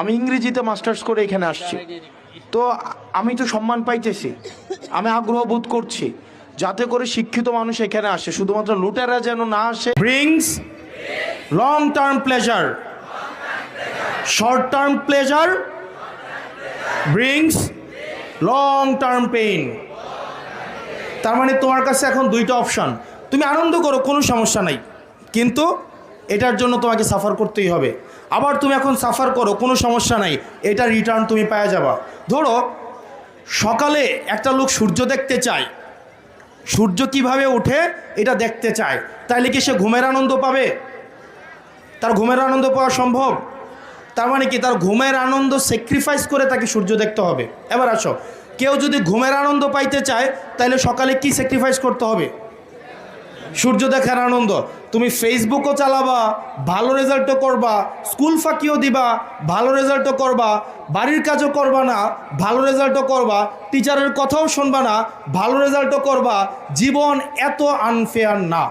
আমি ইংরেজিতে মাস্টার্স করে এখানে আসছি, তো আমি তো সম্মান পাইতেছি, আমি আগ্রহ বোধ করছি যাতে করে শিক্ষিত মানুষ এখানে আসে, শুধুমাত্র লুটেরা যেন না আসে। Brings long term pleasure, short term pleasure brings long term pain. তার মানে তোমার কাছে এখন দুইটা অপশান, তুমি আনন্দ করো কোনো সমস্যা নাই, কিন্তু এটার জন্য তোমাকে সাফার করতেই হবে। আবার তুমি এখন সাফার করো কোনো সমস্যা নাই, এটা রিটার্ন তুমি পাওয়া যাবা। ধরো সকালে একটা লোক সূর্য দেখতে চায়, সূর্য কিভাবে ওঠে এটা দেখতে চায়, তাইলে কি সে ঘুমের আনন্দ পাবে? তার ঘুমের আনন্দ পাওয়া সম্ভব? তার মানে কি তার ঘুমের আনন্দ স্যাক্রিফাইস করে তাকে সূর্য দেখতে হবে। এবার আসো, কেউ যদি ঘুমের আনন্দ পাইতে চায় তাহলে সকালে কি স্যাক্রিফাইস করতে হবে? সূর্য দেখার আনন্দ। তুমি ফেসবুকও চালাবা, ভালো রেজাল্টও করবা, স্কুল ফাঁকিও দিবা, ভালো রেজাল্টও করবা, বাড়ির কাজও করবা না, ভালো রেজাল্টও করবা, টিচারের কথাও শুনবা না, ভালো রেজাল্টও করবা। জীবন এত আনফেয়ার না।